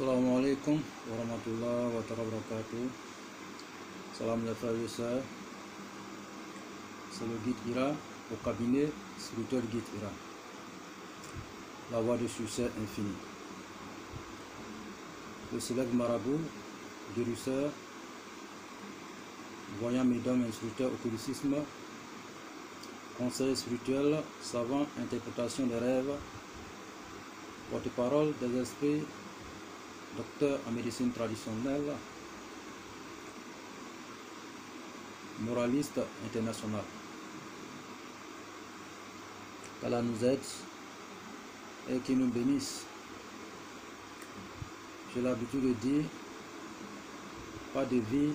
Assalamu alaikum wa rahmatullah wa barakatuh. Salam les frères et sœurs. C'est le guide Ira au cabinet spirituel guide Ira. La voie de succès infini. Le célèbre marabout, guérisseur, voyant médium, instructeur occultisme, conseil spirituel, savant, interprétation des rêves, porte-parole des esprits, docteur en médecine traditionnelle, moraliste international. Qu'Allah nous aide et qu'il nous bénisse. J'ai l'habitude de dire, pas de vie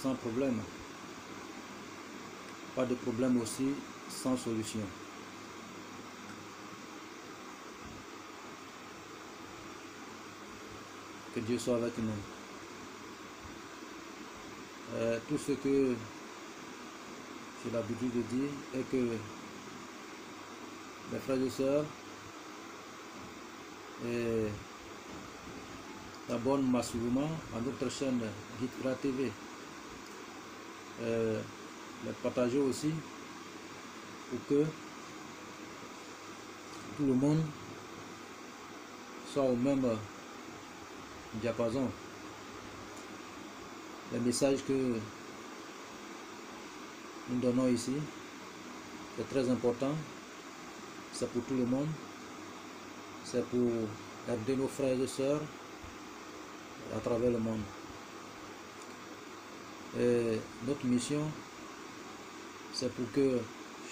sans problème, pas de problème aussi sans solution. Que Dieu soit avec nous. Tout ce que j'ai l'habitude de dire est que mes frères et sœurs s'abonnent massivement à notre chaîne Guide Ira TV. Les partager aussi pour que tout le monde soit au même diapason. Les messages que nous donnons ici, c'est très important, c'est pour tout le monde, c'est pour aider nos frères et sœurs à travers le monde. Et notre mission, c'est pour que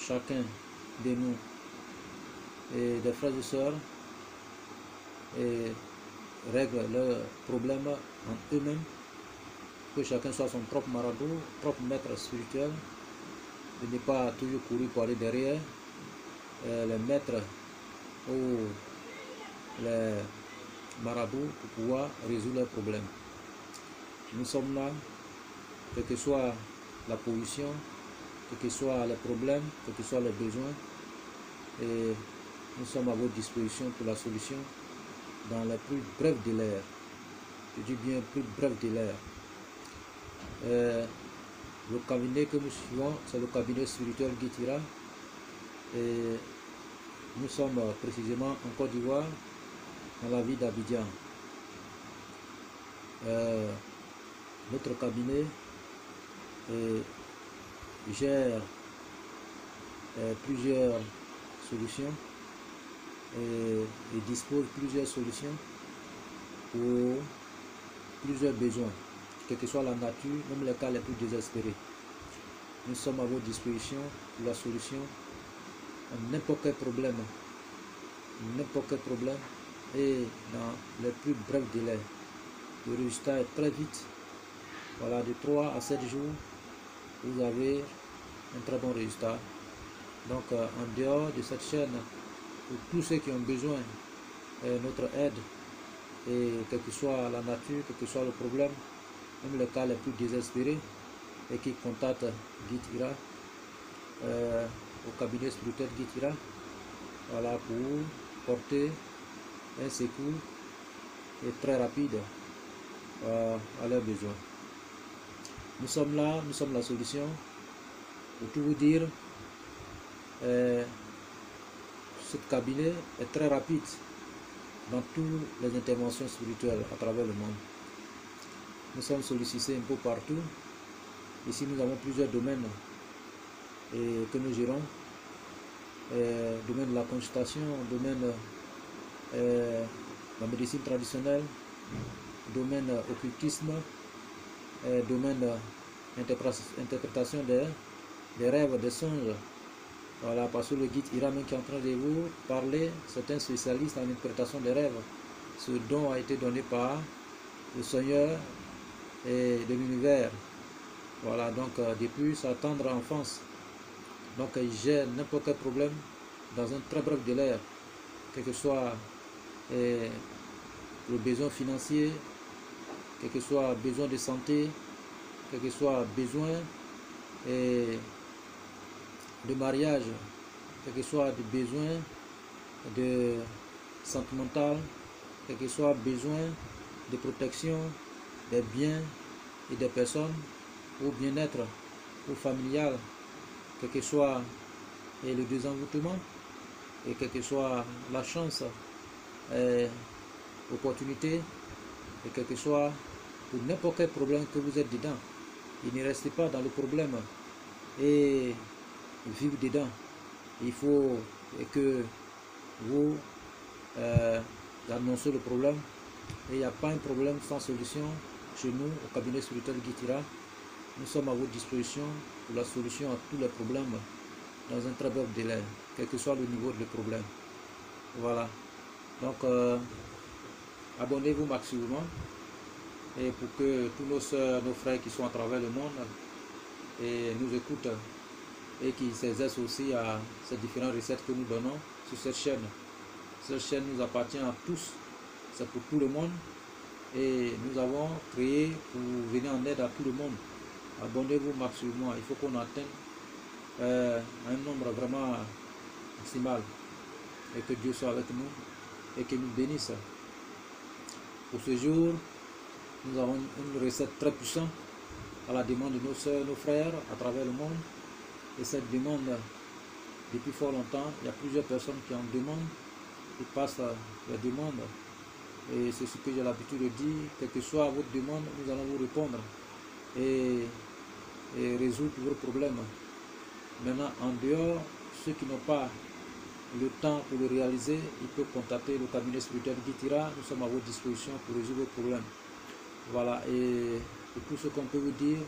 chacun de nous et des frères et sœurs règle leurs problèmes en eux-mêmes, que chacun soit son propre marabout, propre maître spirituel, de ne pas toujours courir pour aller derrière les maîtres ou les marabouts pour pouvoir résoudre leurs problèmes. Nous sommes là, quelle que soit la position, quels que soient les problèmes, quels que soient les besoins, et nous sommes à votre disposition pour la solution dans les plus brefs délais. Je dis bien plus bref délai. Le cabinet que nous suivons, c'est le cabinet spirituel Guide Ira. Et nous sommes précisément en Côte d'Ivoire, dans la ville d'Abidjan. Notre cabinet gère plusieurs solutions et dispose plusieurs solutions pour plusieurs besoins, quelle que soit la nature, même les cas les plus désespérés. Nous sommes à votre disposition pour la solution à n'importe quel problème, et dans les plus brefs délais. Le résultat est très vite. Voilà, de 3 à 7 jours, vous avez un très bon résultat. Donc, en dehors de cette chaîne, pour tous ceux qui ont besoin de notre aide, et quelle que soit la nature, quel que soit le problème, même les cas les plus désespérés, et qui contactent Guide Ira, au cabinet spirituel Guide Ira, voilà, pour porter un secours et très rapide à leurs besoins. Nous sommes là, nous sommes la solution. Pour tout vous dire, ce cabinet est très rapide dans toutes les interventions spirituelles à travers le monde. Nous sommes sollicités un peu partout. Ici, nous avons plusieurs domaines que nous gérons. Domaine de la consultation, domaine de la médecine traditionnelle, domaine occultisme, domaine interprétation des rêves, des songes. Voilà, parce que le guide Ira même qui est en train de vous parler, c'est un spécialiste en interprétation des rêves. Ce don a été donné par le Seigneur et de l'univers. Voilà, donc depuis sa tendre enfance. Donc il gère n'importe quel problème dans un très bref délai, quel que soit le besoin financier, quel que soit besoin de santé, quel que soit besoin de mariage, quel que soit des besoins de sentimental, quel que soit besoin de protection des biens et des personnes, ou bien-être, ou familial, quel que soit le désenvoûtement, et quelle que soit la chance, opportunité, et quel que soit pour n'importe quel problème que vous êtes dedans. Il ne restez pas dans le problème et vivre dedans. Il faut que vous annoncez le problème. Et il n'y a pas un problème sans solution chez nous, au cabinet spirituel Guy Tira. Nous sommes à votre disposition pour la solution à tous les problèmes dans un très bref délai, quel que soit le niveau du problème. Voilà. Donc, abonnez-vous maximum et pour que tous nos soeurs, nos frères qui sont à travers le monde et nous écoutent et qui s'exercent aussi à ces différentes recettes que nous donnons sur cette chaîne. Cette chaîne nous appartient à tous, c'est pour tout le monde et nous avons créé pour venir en aide à tout le monde. Abonnez-vous maximum, il faut qu'on atteigne un nombre vraiment maximal et que Dieu soit avec nous et qu'il nous bénisse. Pour ce jour, nous avons une recette très puissante à la demande de nos soeurs, nos frères à travers le monde. Et cette demande, depuis fort longtemps, il y a plusieurs personnes qui en demandent, qui passent la demande. Et c'est ce que j'ai l'habitude de dire, quelle que soit votre demande, nous allons vous répondre et résoudre vos problèmes. Maintenant, en dehors, ceux qui n'ont pas le temps pour le réaliser, ils peuvent contacter le cabinet spirituel Guy Tira. Nous sommes à votre disposition pour résoudre vos problèmes. Voilà, et tout ce qu'on peut vous dire,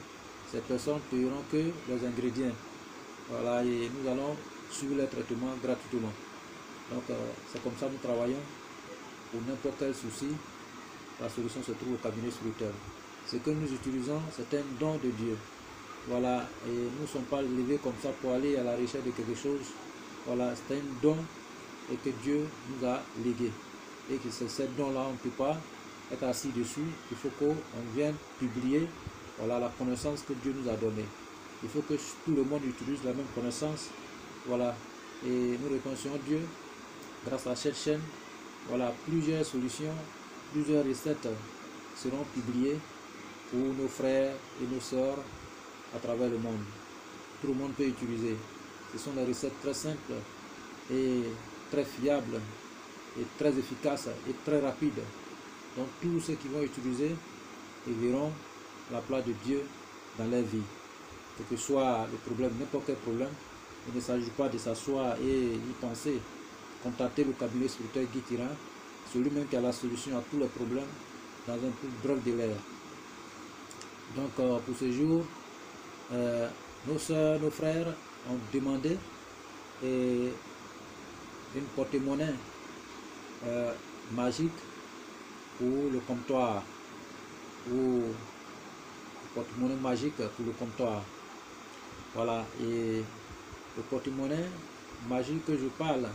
ces personnes ne paieront que les ingrédients. Voilà, et nous allons suivre les traitements gratuitement. Donc, c'est comme ça que nous travaillons. Pour n'importe quel souci, la solution se trouve au cabinet spirituel. Ce que nous utilisons, c'est un don de Dieu. Voilà, et nous ne sommes pas levés comme ça pour aller à la recherche de quelque chose. Voilà, c'est un don et que Dieu nous a légué. Et que ce don-là, on ne peut pas être assis dessus. Il faut qu'on vienne publier, voilà, la connaissance que Dieu nous a donnée. Il faut que tout le monde utilise la même connaissance. Voilà, et nous reconnaissons Dieu grâce à cette chaîne. Voilà, plusieurs solutions, plusieurs recettes seront publiées pour nos frères et nos sœurs à travers le monde. Tout le monde peut utiliser. Ce sont des recettes très simples et très fiables et très efficaces et très rapides. Donc tous ceux qui vont utiliser, ils verront la place de Dieu dans leur vie. Quel que soit le problème, n'importe quel problème, il ne s'agit pas de s'asseoir et y penser. Contactez le cabinet spirituel Guy Tira, celui-même qui a la solution à tous les problèmes dans un plus bref délai. Donc pour ce jour, nos soeurs, nos frères ont demandé une porte-monnaie magique pour le comptoir, ou porte-monnaie magique pour le comptoir. Voilà, et le porte-monnaie magique que je parle,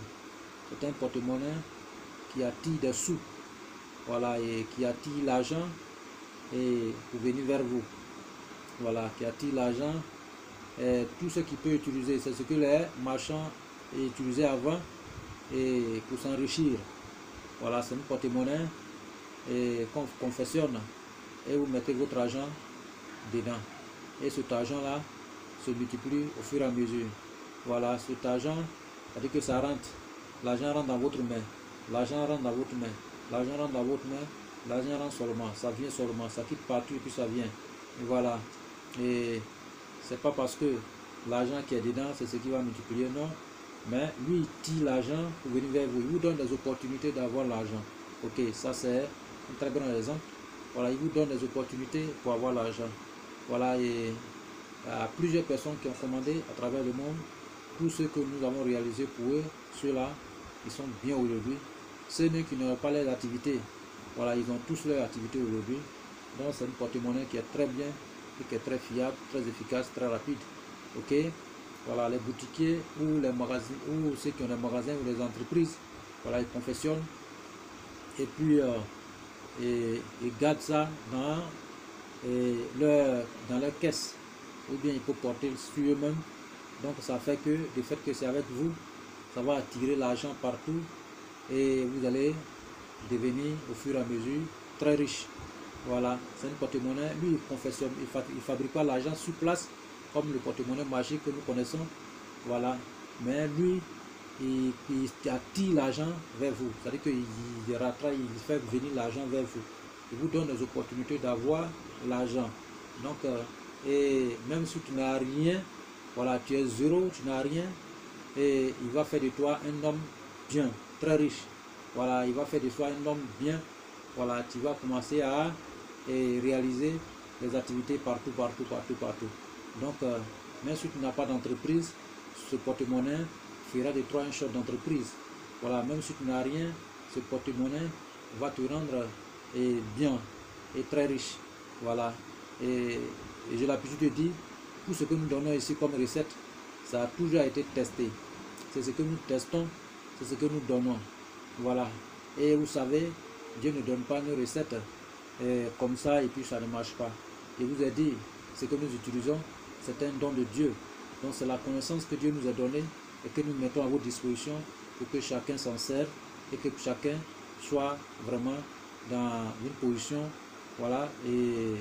c'est un porte-monnaie qui attire des sous, voilà, et qui attire l'argent et pour venir vers vous. Voilà, qui attire l'argent. Et tout ce qu'il peut utiliser, c'est ce que les marchands utilisaient avant et pour s'enrichir. Voilà, c'est une porte-monnaie et qu'on confectionne et vous mettez votre argent dedans. Et cet argent-là se multiplie au fur et à mesure. Voilà, cet argent, c'est-à-dire que ça rentre. L'argent rentre dans votre main. L'argent rentre dans votre main. L'argent rentre dans votre main. L'argent rentre seulement. Ça vient seulement. Ça quitte partout et puis ça vient. Et voilà. Et c'est pas parce que l'argent qui est dedans, c'est ce qui va multiplier, non. Mais lui, il tire l'argent pour venir vers vous. Il vous donne des opportunités d'avoir l'argent. Ok, ça c'est un très grand exemple. Voilà, il vous donne des opportunités pour avoir l'argent. Voilà, et il y a plusieurs personnes qui ont commandé à travers le monde. Tous ceux que nous avons réalisés pour eux, ceux-là, ils sont bien aujourd'hui. Ceux qui n'ont pas leurs activités, voilà, ils ont tous leurs activités aujourd'hui. Donc c'est une porte-monnaie qui est très bien, et qui est très fiable, très efficace, très rapide. Ok, voilà, les boutiquiers ou les magasins, ou ceux qui ont des magasins ou les entreprises, voilà, ils confectionnent et puis ils gardent ça dans leur caisse, ou bien ils peuvent porter sur eux-mêmes. Donc ça fait que du fait que c'est avec vous, ça va attirer l'argent partout et vous allez devenir au fur et à mesure très riche. Voilà, c'est un porte-monnaie. Lui, il confectionne, il fabrique pas l'argent sur place comme le porte-monnaie magique que nous connaissons. Voilà, mais lui, il attire l'argent vers vous. C'est-à-dire qu'il rattrape, il fait venir l'argent vers vous. Il vous donne les opportunités d'avoir l'argent. Donc, et même si tu n'as rien, voilà, tu es zéro, tu n'as rien, et il va faire de toi un homme bien, très riche. Voilà, il va faire de toi un homme bien. Voilà, tu vas commencer à réaliser les activités partout. Donc, même si tu n'as pas d'entreprise, ce porte-monnaie fera de toi un chef d'entreprise. Voilà, même si tu n'as rien, ce porte-monnaie va te rendre bien et très riche. Voilà, et j'ai l'habitude de dire, tout ce que nous donnons ici comme recette, ça a toujours été testé. C'est ce que nous testons, c'est ce que nous donnons. Voilà, et vous savez, Dieu ne donne pas nos recettes comme ça et puis ça ne marche pas. Je vous ai dit, ce que nous utilisons, c'est un don de Dieu. Donc c'est la connaissance que Dieu nous a donnée et que nous mettons à votre disposition pour que chacun s'en serve et que chacun soit vraiment dans une position, voilà, et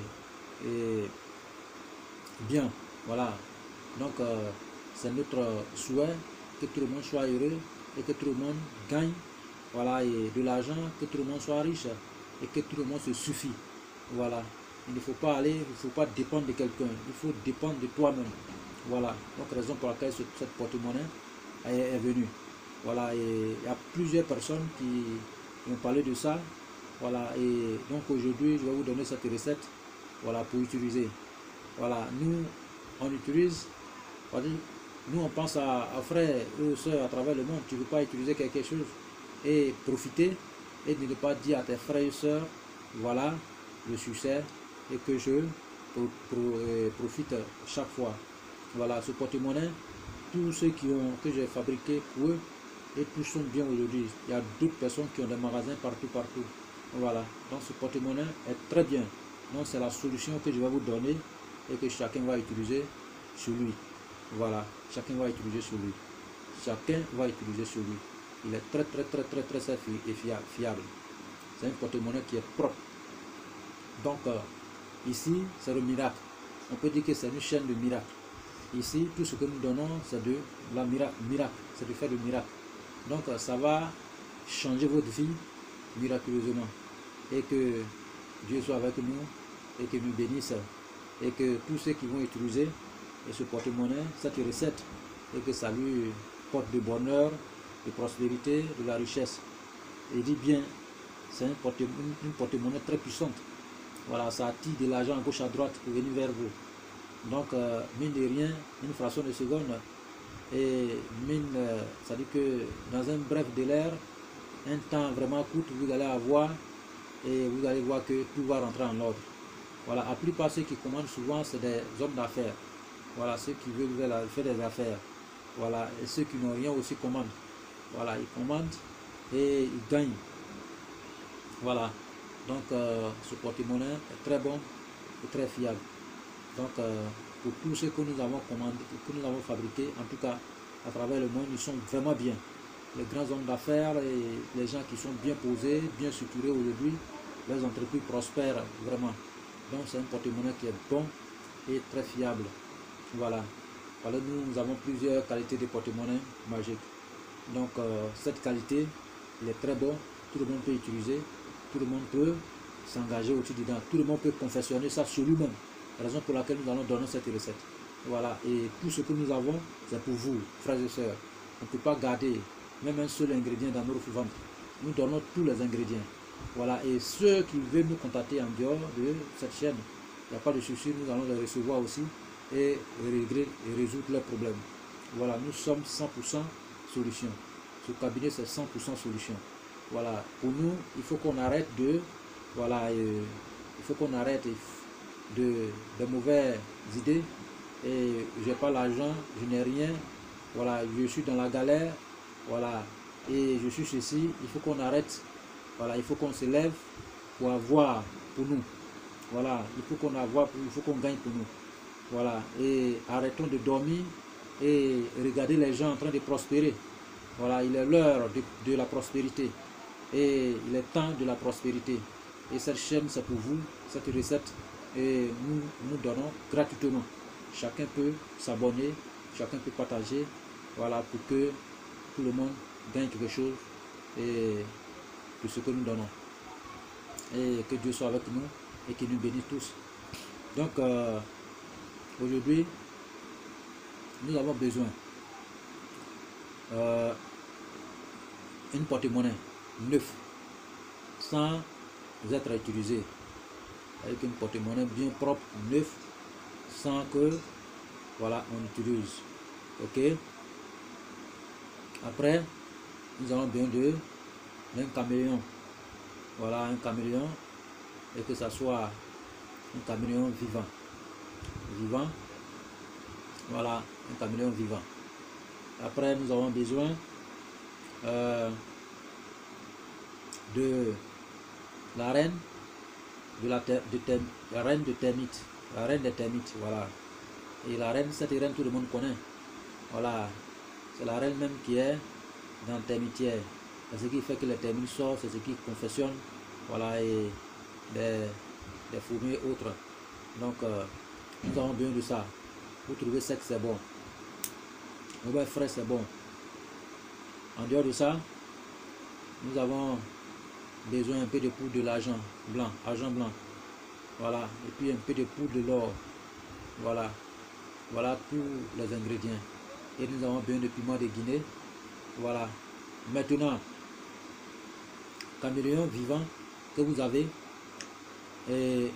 bien. Voilà. Donc c'est notre souhait que tout le monde soit heureux et que tout le monde gagne, voilà, et de l'argent, que tout le monde soit riche et que tout le monde se suffit. Voilà. Il ne faut pas aller, il ne faut pas dépendre de quelqu'un, il faut dépendre de toi-même. Voilà. Donc raison pour laquelle cette porte-monnaie est venue. Voilà. Et il y a plusieurs personnes qui ont parlé de ça. Voilà. Et donc aujourd'hui, je vais vous donner cette recette, voilà, pour utiliser. Voilà. Nous, on utilise, nous on pense à frères et sœurs à travers le monde. Tu ne veux pas utiliser quelque chose et profiter et de ne pas dire à tes frères et sœurs, voilà le succès et que je profite chaque fois. Voilà, ce porte-monnaie, tous ceux que j'ai fabriqué pour eux, et tous sont bien aujourd'hui. Il y a d'autres personnes qui ont des magasins partout. Voilà, donc ce porte-monnaie est très bien. Donc c'est la solution que je vais vous donner et que chacun va utiliser sur lui. Voilà, chacun va utiliser sur lui. Chacun va utiliser sur lui. Il est très safe et fiable. C'est un porte-monnaie qui est propre. Donc ici, c'est le miracle. On peut dire que c'est une chaîne de miracles. Ici, tout ce que nous donnons, c'est de la miracle. C'est de faire le miracle. Donc ça va changer votre vie miraculeusement. Et que Dieu soit avec nous et que nous bénisse. Et que tous ceux qui vont utiliser ce porte-monnaie, cette recette, et que ça lui porte de bonheur, de prospérité, de la richesse. Et dit bien, c'est une porte-monnaie très puissante. Voilà, ça attire de l'argent à gauche à droite pour venir vers vous. Donc, mine de rien, une fraction de seconde, et ça dit que dans un bref délai, un temps vraiment court, vous allez avoir, et vous allez voir que tout va rentrer en ordre. Voilà, la plupart ceux qui commandent souvent, c'est des hommes d'affaires. Voilà, ceux qui veulent faire des affaires. Voilà, et ceux qui n'ont rien aussi commandent. Voilà, ils commandent et ils gagnent. Voilà, donc ce porte-monnaie est très bon et très fiable. Donc pour tous ceux que nous avons commandé, que nous avons fabriqués, en tout cas à travers le monde, ils sont vraiment bien. Les grands hommes d'affaires et les gens qui sont bien posés, bien structurés aujourd'hui, les entreprises prospèrent vraiment. Donc c'est un porte-monnaie qui est bon et très fiable. Voilà. Alors nous avons plusieurs qualités de porte-monnaie magique. Donc cette qualité, il est très bon, tout le monde peut utiliser, tout le monde peut s'engager au-dessus dedans, tout le monde peut confectionner ça sur lui-même. Raison pour laquelle nous allons donner cette recette. Voilà, et tout ce que nous avons, c'est pour vous, frères et sœurs. On ne peut pas garder même un seul ingrédient dans notre ventre. Nous donnons tous les ingrédients. Voilà, et ceux qui veulent nous contacter en dehors de cette chaîne, il n'y a pas de souci, nous allons les recevoir aussi et régler et résoudre leurs problèmes. Voilà, nous sommes 100% solution. Ce cabinet, c'est 100% solution. Voilà, pour nous, il faut qu'on arrête de, voilà, il faut qu'on arrête de mauvaises idées. Et j'ai pas l'argent, je n'ai rien, voilà, je suis dans la galère, voilà, et je suis ceci. Il faut qu'on arrête, voilà, il faut qu'on se lève pour avoir pour nous, voilà, il faut qu'on gagne pour nous, voilà, et arrêtons de dormir et regarder les gens en train de prospérer. Voilà, il est l'heure de la prospérité. Et il est temps de la prospérité. Et cette chaîne, c'est pour vous, cette recette. Et nous donnons gratuitement. Chacun peut s'abonner, chacun peut partager. Voilà, pour que tout le monde gagne quelque chose et de ce que nous donnons. Et que Dieu soit avec nous et qu'il nous bénisse tous. Donc, aujourd'hui, nous avons besoin une porte-monnaie neuf sans être utilisée, avec une porte-monnaie bien propre, neuf, sans que voilà on utilise. Ok. Après, nous avons besoin d'un caméléon. Voilà, un caméléon, et que ça soit un caméléon vivant. Voilà, un caméléon vivant. Après, nous avons besoin de la reine la reine de termites, la reine des termites, voilà. Et la reine, cette reine, tout le monde connaît. Voilà, c'est la reine même qui est dans le termitière. C'est ce qui fait que les termites sortent, c'est ce qui confectionne, voilà, et des fourmis et autres. Donc, nous avons besoin de ça. Vous trouvez sec, c'est bon. Vous trouvez frais, c'est bon. En dehors de ça, nous avons besoin un peu de poudre de l'argent blanc, voilà, et puis un peu de poudre de l'or, voilà, voilà tous les ingrédients. Et nous avons besoin de piment de Guinée, voilà. Maintenant, caméléon vivant que vous avez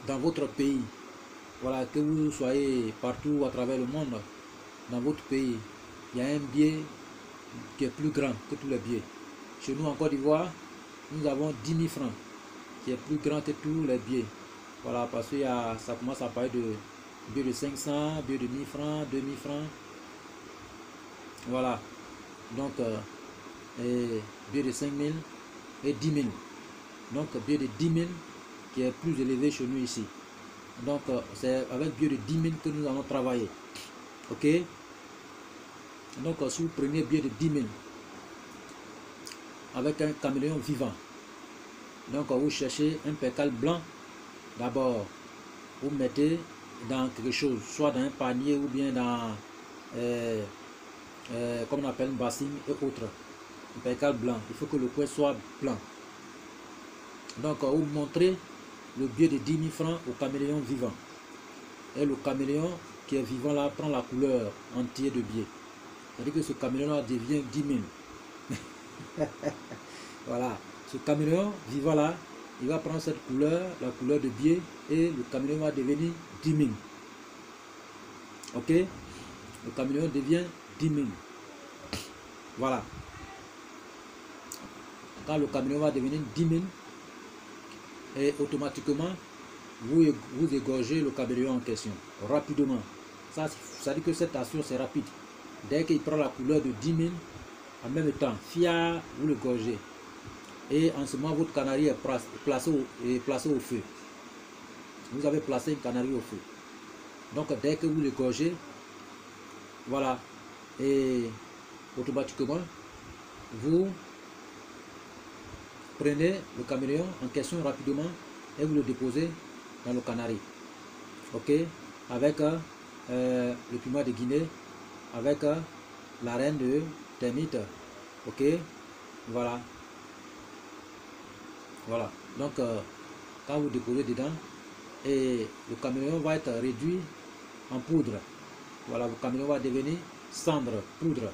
dans votre pays, voilà, que vous soyez partout à travers le monde, dans votre pays, il y a un biais qui est plus grand que tous les biais. Chez nous en Côte d'Ivoire, nous avons 10 000 francs, qui est plus grand que tous les billets. Voilà, parce que ça commence à parler de billets de 500, billets de 1000 francs, 2000 francs. Voilà. Donc, billets de 5000 et 10 000. Donc, billet de 10 000 qui est plus élevé chez nous ici. Donc, c'est avec billet de 10 000 que nous allons travailler. Ok? Donc, si vous prenez billet de 10 000, avec un caméléon vivant. Donc vous cherchez un percal blanc. D'abord, vous mettez dans quelque chose, soit dans un panier ou bien dans, comme on appelle une bassine et autres. Un percal blanc. Il faut que le coin soit blanc. Donc vous montrez le billet de 10 000 francs au caméléon vivant. Et le caméléon qui est vivant là prend la couleur entière de billet. C'est-à-dire que ce caméléon là devient 10 000. Voilà, ce caméléon vivant là, il va prendre cette couleur, la couleur de billet, et le caméléon va devenir 10 000. Ok, le caméléon devient 10 000. Voilà. Quand le caméléon va devenir 10 000, et automatiquement, vous égorgez le caméléon en question, rapidement. Ça veut dire que cette action, c'est rapide. Dès qu'il prend la couleur de 10 000, en même temps, vous le gorgez. Et en ce moment, votre canari est placé au feu. Vous avez placé une canari au feu. Donc, dès que vous le gorgez, voilà, et automatiquement, vous prenez le caméléon en question rapidement et vous le déposez dans le canari. Ok, avec le piment de Guinée, avec la reine de termite. Ok, voilà. Voilà. Donc, quand vous déposez dedans, et le caméléon va être réduit en poudre. Voilà, le caméléon va devenir cendre, poudre.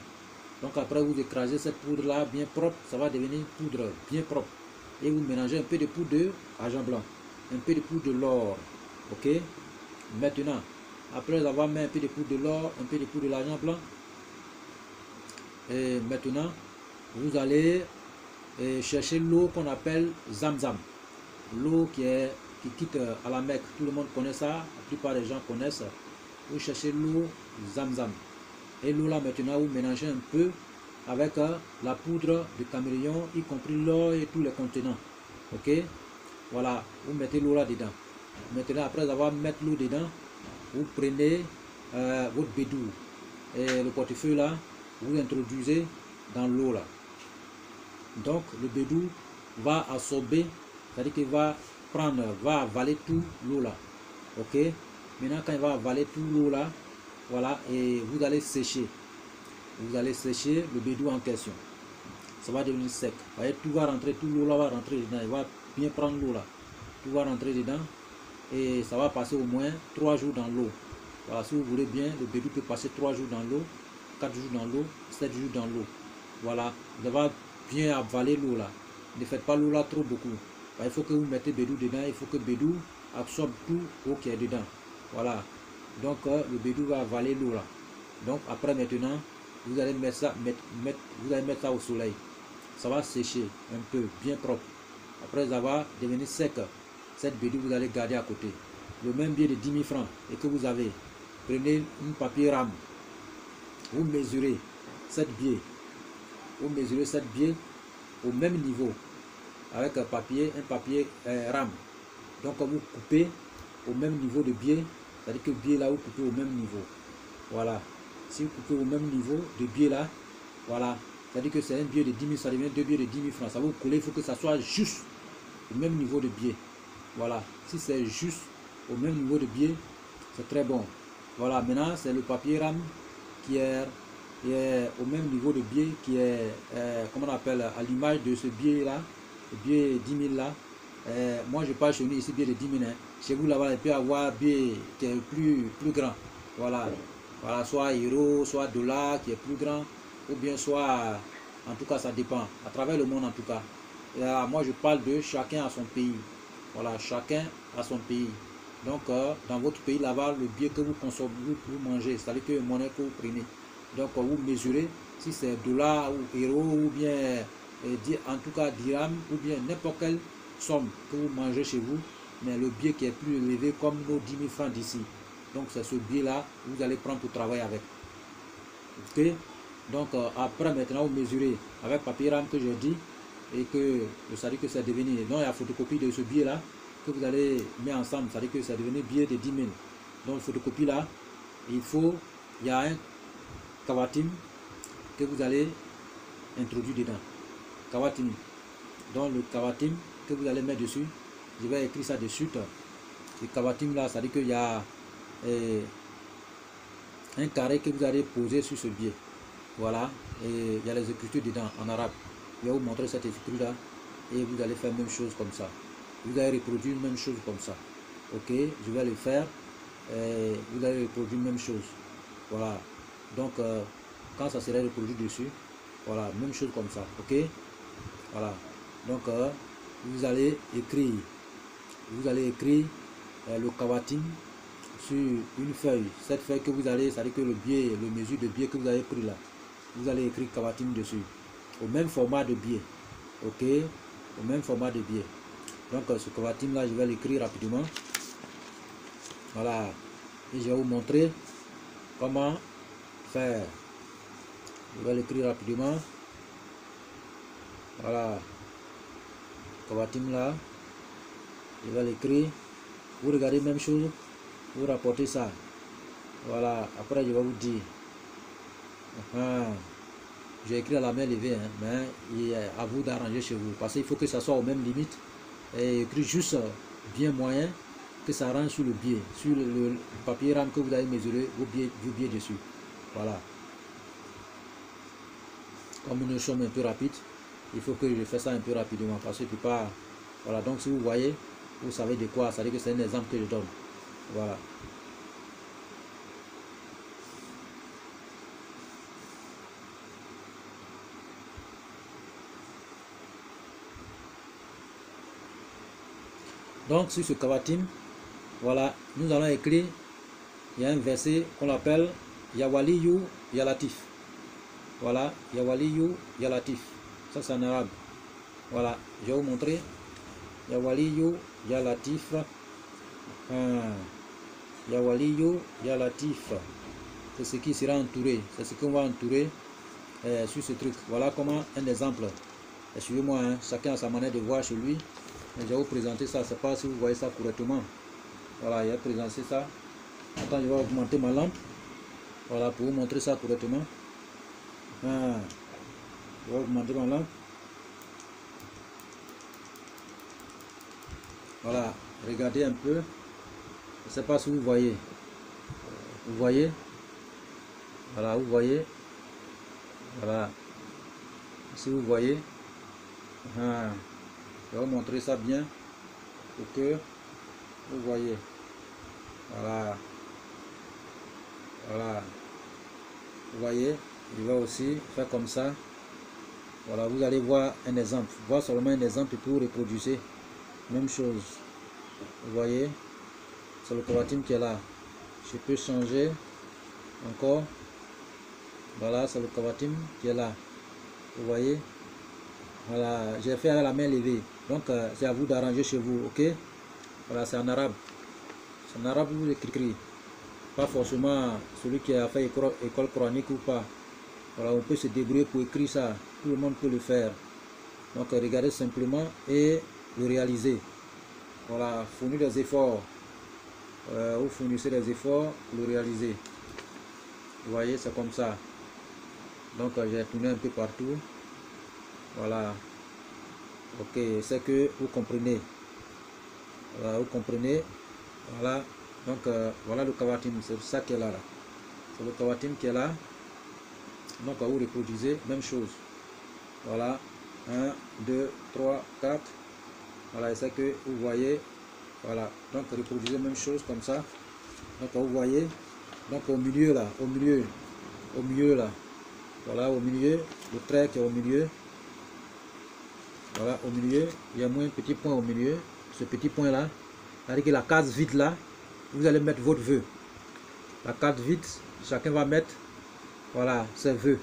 Donc après, vous écrasez cette poudre-là bien propre, ça va devenir poudre bien propre. Et vous mélangez un peu de poudre d'argent blanc, un peu de poudre de l'or. Ok. Maintenant, après avoir mis un peu de poudre de l'or, un peu de poudre de l'argent blanc, et maintenant, vous allez chercher l'eau qu'on appelle Zamzam. L'eau qui quitte à la Mecque. Tout le monde connaît ça, la plupart des gens connaissent. Vous cherchez l'eau Zamzam. Et l'eau là maintenant, vous mélangez un peu avec la poudre de caméléon, y compris l'or et tous les contenants. Ok. Voilà, vous mettez l'eau là dedans. Maintenant, après avoir mis l'eau dedans, vous prenez votre bédou. Et le portefeuille là, vous introduisez dans l'eau là. Donc le bédou, va absorber, c'est-à-dire qu'il va avaler tout l'eau là. Ok, maintenant quand il va avaler tout l'eau là, voilà, et vous allez sécher. Vous allez sécher le bédou en question. Ça va devenir sec. Vous voyez, tout va rentrer, tout l'eau là va rentrer dedans. Il va bien prendre l'eau là. Tout va rentrer dedans. Et ça va passer au moins 3 jours dans l'eau. Voilà, si vous voulez bien, le bédou peut passer 3 jours dans l'eau, 4 jours dans l'eau, 7 jours dans l'eau. Voilà, vous allez bien avaler l'eau là. Ne faites pas l'eau là trop beaucoup. Il faut que vous mettez bédou dedans. Il faut que bédou absorbe tout l'eau qui est dedans. Voilà. Donc le bédou va avaler l'eau là. Donc après maintenant, vous allez mettre ça, vous allez mettre ça au soleil. Ça va sécher un peu, bien propre. Après ça va devenir sec. Cette bédou vous allez garder à côté. Le même billet de 10 000 francs et que vous avez, prenez un papier rame. Vous mesurez 7 billets. Vous mesurez 7 billets au même niveau avec un papier rame. Donc vous coupez au même niveau de biais, c'est-à-dire que le biais là vous coupez au même niveau. Voilà. Si vous coupez au même niveau de biais là, voilà. C'est-à-dire que c'est un billet de 10 000, ça devient 2 billets de 10 000 francs. Ça vous coller, il faut que ça soit juste au même niveau de biais. Voilà. Si c'est juste au même niveau de biais, c'est très bon. Voilà. Maintenant, c'est le papier rame qui est au même niveau de biais, qui est, comment on appelle, à l'image de ce biais là, le biais 10 000 là. Moi, je parle chez nous ici, biais de 10 000. Hein. Chez vous là-bas, il peut y avoir biais qui est plus grand. Voilà. Voilà, soit euro, soit dollar qui est plus grand, ou bien soit, en tout cas, ça dépend. À travers le monde, en tout cas. Et là, moi, je parle de chacun à son pays. Voilà, chacun à son pays. Donc, dans votre pays, là-bas, le billet que vous consommez, vous mangez, c'est-à-dire que le monnaie que vous prenez. Donc, vous mesurez si c'est dollar ou euro, ou bien, en tout cas, dirham, ou bien n'importe quelle somme que vous mangez chez vous, mais le billet qui est plus élevé, comme nos 10 000 francs d'ici. Donc, c'est ce billet-là que vous allez prendre pour travailler avec. Ok? Donc, après, maintenant, vous mesurez avec papier rame que j'ai dit, et que ça dit que c'est devenu, donc il y a photocopie de ce billet-là, que vous allez mettre ensemble, ça dit que c'est devenu billet de 10 000. Donc, photocopie là, il y a un kawatim que vous allez introduire dedans. Kawatim. Donc, le kawatim que vous allez mettre dessus, je vais écrire ça dessus. Le kawatim là, ça dit qu'il y a un carré que vous allez poser sur ce billet. Voilà, et il y a les écritures dedans en arabe. Je vais vous montrer cette écriture là et vous allez faire la même chose comme ça. Vous allez reproduire la même chose comme ça. Ok, je vais le faire. Vous allez reproduire la même chose. Voilà, donc quand ça sera reproduit dessus, voilà, même chose comme ça. Ok, voilà, donc vous allez écrire le kawatim sur une feuille. Cette feuille que vous allez, c'est-à-dire que le mesure de billet que vous avez pris là, vous allez écrire kawatim dessus, au même format de billet. Ok, au même format de billet. Donc ce kawatim là, je vais l'écrire rapidement. Voilà, et je vais vous montrer comment faire. Je vais l'écrire rapidement. Voilà, kawatim là, je vais l'écrire. Vous regardez même chose, vous rapportez ça. Voilà, après je vais vous dire. J'ai écrit à la main levée, hein, mais il est à vous d'arranger chez vous, parce qu'il faut que ça soit aux mêmes limites, et écrit juste bien moyen, que ça rentre sur le billet, sur le papier rame que vous avez mesuré vos billets dessus. Voilà. Comme nous sommes un peu rapides, il faut que je fasse ça un peu rapidement, parce que je ne peux pas. Voilà, donc si vous voyez, vous savez de quoi, ça veut dire que c'est un exemple que je donne. Voilà. Donc sur ce kawatim, voilà, nous allons écrire, il y a un verset qu'on appelle Yawaliyu Yalatif. Voilà, Yawaliyu Yalatif. Ça c'est en arabe. Voilà, je vais vous montrer. Yawaliyu Yalatif. Yawaliyu Yalatif. C'est ce qui sera entouré. C'est ce qu'on va entourer sur ce truc. Voilà comment un exemple. Suivez-moi, hein, chacun a sa manière de voir chez lui. Je vais vous présenter ça, je ne sais pas si vous voyez ça correctement. Voilà, il a présenté ça. Attends, je vais augmenter ma lampe. Voilà, pour vous montrer ça correctement. Je vais augmenter ma lampe. Voilà, regardez un peu. Je ne sais pas si vous voyez. Vous voyez? Voilà, vous voyez? Voilà. Si vous voyez, je vais vous montrer ça bien pour que vous voyez. Voilà. Voilà. Vous voyez, je vais aussi faire comme ça. Voilà, vous allez voir un exemple. Voir seulement un exemple et puis vous reproduisez. Même chose. Vous voyez, c'est le Covatim qui est là. Je peux changer encore. Voilà, c'est le Covatim qui est là. Vous voyez. Voilà, j'ai fait à la main levée. Donc, c'est à vous d'arranger chez vous, ok? Voilà, c'est en arabe. C'est en arabe, vous écrivez. Pas forcément celui qui a fait école coranique ou pas. Voilà, on peut se débrouiller pour écrire ça. Tout le monde peut le faire. Donc, regardez simplement et le réaliser. Voilà, fournir des efforts. Vous fournissez des efforts pour le réaliser. Vous voyez, c'est comme ça. Donc, j'ai tourné un peu partout. Voilà. Ok, c'est que vous comprenez. Voilà, vous comprenez. Voilà. Donc, voilà le Kawatim. C'est ça qui est là. C'est le Kawatim qui est là. Donc, vous reproduisez, même chose. Voilà. 1, 2, 3, 4. Voilà, c'est que vous voyez. Voilà. Donc, reproduisez même chose comme ça. Donc, vous voyez. Donc, au milieu là. Au milieu là. Voilà, au milieu. Le trait qui est au milieu. Voilà, au milieu. Il y a moins un petit point au milieu. Ce petit point là. C'est-à-dire que la case vide là. Vous allez mettre votre vœu. La case vide. Chacun va mettre. Voilà, ses vœux.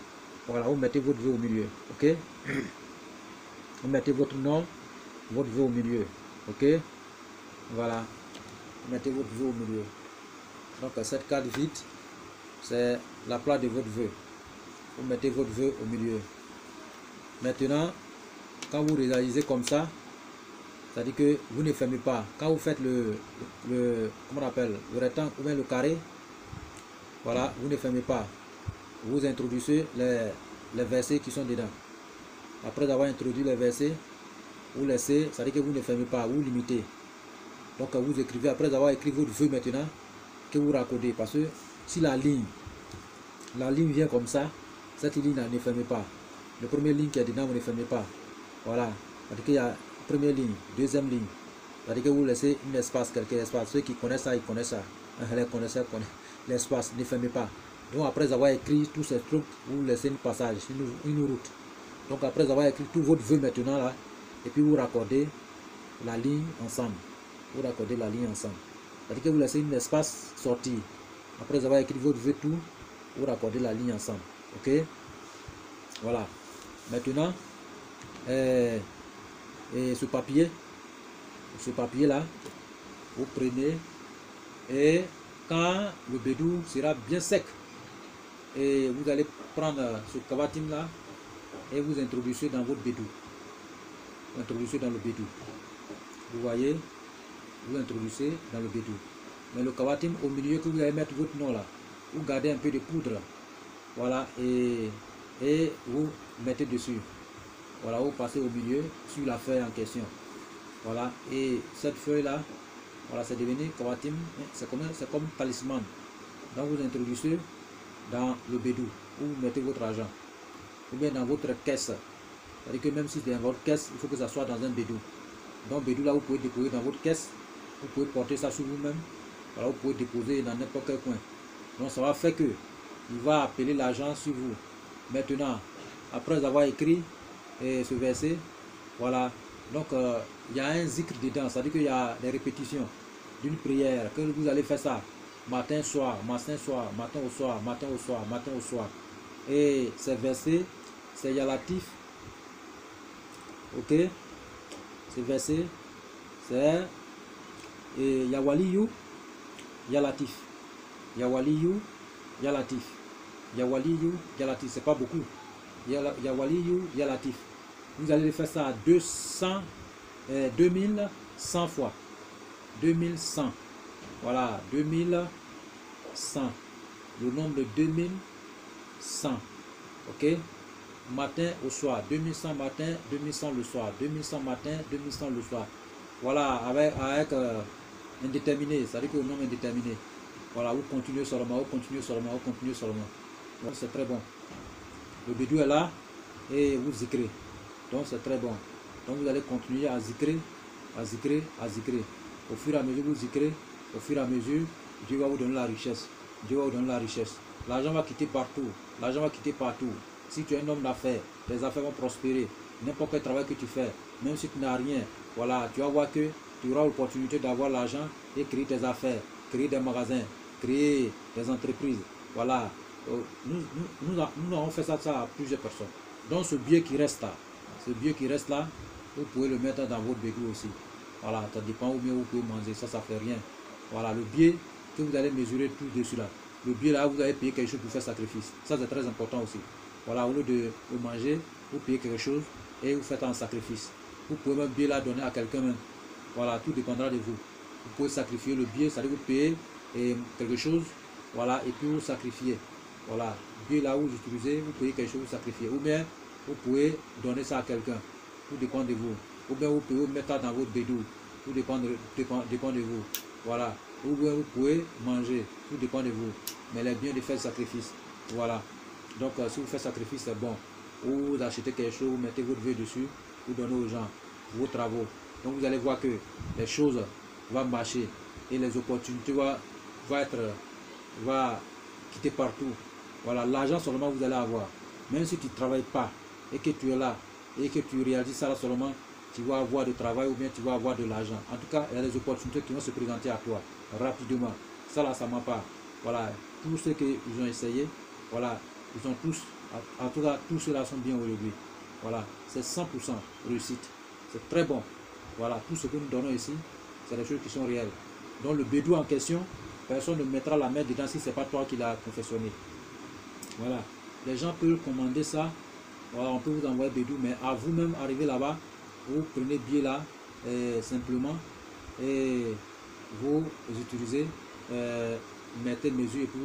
Voilà, vous mettez votre vœu au milieu. Ok? Vous mettez votre nom, votre vœu au milieu. Ok? Voilà. Vous mettez votre vœu au milieu. Donc, cette carte vide, c'est la place de votre vœu. Vous mettez votre vœu au milieu. Maintenant, quand vous réalisez comme ça, c'est-à-dire que vous ne fermez pas. Quand vous faites comment on appelle, le rectangle ou bien le carré, voilà, vous ne fermez pas. Vous introduisez les versets qui sont dedans. Après avoir introduit les versets, vous laissez, c'est-à-dire que vous ne fermez pas, vous limitez. Donc vous écrivez, après avoir écrit votre vœu maintenant, que vous raccordez. Parce que si la ligne vient comme ça, cette ligne ne fermez pas. La première ligne qui est dedans, vous ne fermez pas. Voilà. C'est-à-dire qu'il y a première ligne, deuxième ligne. C'est-à-dire que vous laissez un espace, quelques espaces. Ceux qui connaissent ça, ils connaissent ça. Les connaisseurs connaissent l'espace, ne fermez pas. Donc après avoir écrit tous ces trucs, vous laissez un passage, une route. Donc après avoir écrit tout votre vœu maintenant là, et puis vous raccordez la ligne ensemble. Vous raccordez la ligne ensemble. C'est-à-dire que vous laissez un espace sortir. Après avoir écrit votre vœu tout, vous raccordez la ligne ensemble. Ok? Voilà. Maintenant, et ce papier là, vous prenez et quand le bédou sera bien sec, et vous allez prendre ce Kawatim là et vous introduisez dans votre bédou. Vous introduisez dans le bédou. Vous voyez, vous introduisez dans le bédou. Mais le Kawatim au milieu que vous allez mettre votre nom là, vous gardez un peu de poudre. Voilà, et vous mettez dessus. Voilà, vous passez au milieu sur la feuille en question. Voilà, et cette feuille là, voilà, c'est devenu Kawatim, c'est comme talisman. Donc vous introduisez dans le bédou, où vous mettez votre argent, ou bien dans votre caisse. C'est-à-dire que même si c'est dans votre caisse, il faut que ça soit dans un bédou. Donc bédou là, vous pouvez déposer dans votre caisse, vous pouvez porter ça sur vous-même. Voilà, vous pouvez déposer dans n'importe quel coin. Donc ça va faire que il va appeler l'argent sur vous. Maintenant, après avoir écrit ce verset, voilà, donc il y a un zikr dedans, c'est-à-dire qu'il y a des répétitions d'une prière, que vous allez faire ça matin, soir, matin, soir, matin au soir, matin au soir, matin au soir. Et ces versets, c'est Yalatif. Ok? Ces versets, c'est Yawaliyu, Yalatif. Yawaliyu, Yalatif. Yawaliyu, Yalatif. C'est pas beaucoup. Yawaliyu, Yalatif. Vous allez faire ça à 2100 fois. 2100. Voilà, 2100. Le nombre de 2100. Ok? Matin au soir. 2100 matin, 2100 le soir. 2100 matin, 2100 le soir. voilà, avec indéterminé, c'est-à-dire que le nombre indéterminé. Voilà, vous continuez seulement, vous continuez seulement, vous continuez seulement. Donc c'est très bon. Le bédou est là et vous zikrez. Donc c'est très bon. Donc vous allez continuer à zikrer, à zikrer, à zikrer. Au fur et à mesure vous zikrez, au fur et à mesure, Dieu va vous donner la richesse. Dieu va vous donner la richesse. L'argent va quitter partout. L'argent va quitter partout. Si tu es un homme d'affaires, tes affaires vont prospérer. N'importe quel travail que tu fais, même si tu n'as rien, voilà, tu vas voir que tu auras l'opportunité d'avoir l'argent et créer tes affaires, créer des magasins, créer des entreprises. Voilà. Nous avons fait ça à plusieurs personnes. Donc ce billet qui reste là, vous pouvez le mettre dans votre bédou aussi. Voilà, ça dépend où bien vous pouvez manger, ça fait rien. Voilà, le billet que vous allez mesurer tout dessus là. Le billet là, vous allez payer quelque chose pour faire sacrifice. Ça c'est très important aussi. Voilà, au lieu de manger, vous payez quelque chose et vous faites un sacrifice. Vous pouvez même billet là donner à quelqu'un même. Voilà, tout dépendra de vous. Vous pouvez sacrifier le billet, c'est-à-dire vous payez quelque chose, voilà, et puis vous sacrifiez. Voilà, billet là où vous utilisez, vous payez quelque chose, vous sacrifiez. Ou bien, vous pouvez donner ça à quelqu'un. Tout dépend de vous. Ou bien vous pouvez mettre ça dans votre bédou. Tout dépend de vous. Voilà. Ou bien vous pouvez manger. Tout dépend de vous. Mais il est bien de faire sacrifice. Voilà. Donc si vous faites sacrifice, c'est bon. Ou vous achetez quelque chose, vous mettez votre vœu dessus, vous donnez aux gens vos travaux. Donc vous allez voir que les choses vont marcher et les opportunités vont quitter partout. Voilà, l'argent seulement vous allez avoir. Même si tu ne travailles pas et que tu es là et que tu réalises ça là seulement, tu vas avoir du travail ou bien tu vas avoir de l'argent. En tout cas, il y a des opportunités qui vont se présenter à toi rapidement. Ça là, ça ne m'a pas. Voilà, tous ceux qui ont essayé, voilà, ils ont tous, en tout cas, tous ceux-là sont bien aujourd'hui. Voilà, c'est 100% réussite. C'est très bon. Voilà, tout ce que nous donnons ici, c'est des choses qui sont réelles. Donc le bédou en question, personne ne mettra la main dedans si ce n'est pas toi qui l'as confectionné. Voilà, les gens peuvent commander ça. Voilà, on peut vous envoyer bédou, mais à vous-même arriver là-bas, vous prenez billet là, simplement, et vous utilisez, mettez mesure et puis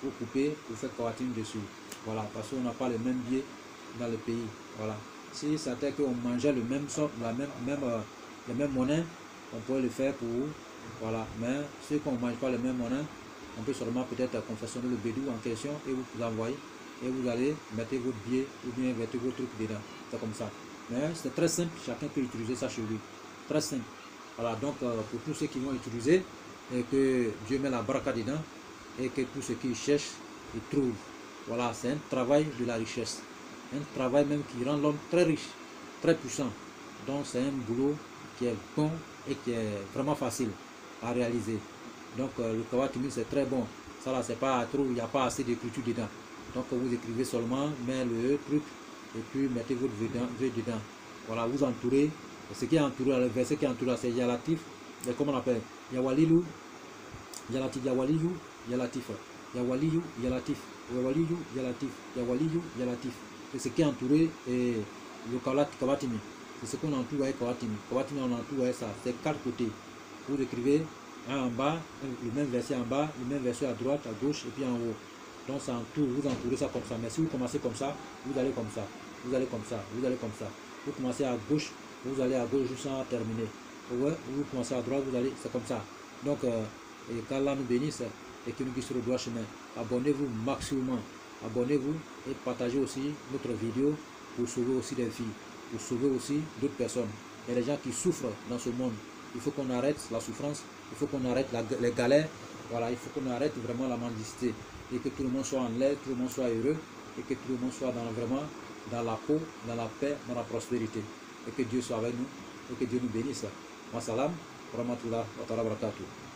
vous coupez, vous faites kawatim dessus. Voilà, parce qu'on n'a pas le même billet dans le pays. Voilà. Si c'était qu'on mangeait le même sort, la même monnaie, on pourrait le faire pour vous. Voilà. Mais ceux qu'on ne mange pas le même monnaie, on peut seulement peut-être confectionner le bédou en question et vous envoyer. Et vous allez mettre votre billet ou bien mettre votre truc dedans. C'est comme ça. Mais c'est très simple, chacun peut utiliser ça chez lui. Très simple. Voilà, donc pour tous ceux qui vont utiliser, et que Dieu met la baraka dedans, et que tous ceux qui cherchent, ils trouvent. Voilà, c'est un travail de la richesse. Un travail même qui rend l'homme très riche, très puissant. Donc c'est un boulot qui est bon et qui est vraiment facile à réaliser. Donc le kawatimi c'est très bon. Ça là c'est pas trop, il n'y a pas assez d'écriture dedans. Donc vous écrivez seulement, mais le truc, et puis mettez votre vœu dedans. Voilà, vous entourez. Ce qui est entouré, le verset qui est entouré, c'est Yalatif. Et comment on appelle Yawalilu, Yalatif, Yawaliyu, Yalatif. Yawaliyu, Yalatif. Yawaliyu, Yalatif. Yawaliyu, Yalatif. C'est ce qui est entouré et le Kawatimi. C'est ce qu'on entoure avec Kawatimi. Kawatimi, on entoure avec ça. C'est 4 côtés. Vous écrivez un en bas, le même verset en bas, le même verset à droite, à gauche et puis en haut. Donc ça entoure, vous entourez ça comme ça. Mais si vous commencez comme ça, vous allez comme ça. Vous allez comme ça. Vous allez comme ça. Vous commencez à gauche, vous allez à gauche jusqu'à terminer. Vous commencez à droite, vous allez, c'est comme ça. Donc, qu'Allah nous bénisse et qu'il nous guide sur le droit chemin. Abonnez-vous maximum. Abonnez-vous et partagez aussi notre vidéo pour sauver aussi des vies, pour sauver aussi d'autres personnes. Il y a des gens qui souffrent dans ce monde. Il faut qu'on arrête la souffrance, il faut qu'on arrête les galères. Voilà, il faut qu'on arrête vraiment la mendicité et que tout le monde soit en l'air, tout le monde soit heureux et que tout le monde soit vraiment dans la paix, dans la paix, dans la prospérité. Et que Dieu soit avec nous et que Dieu nous bénisse. Wa salam, wa rahmatullah wa barakatuh.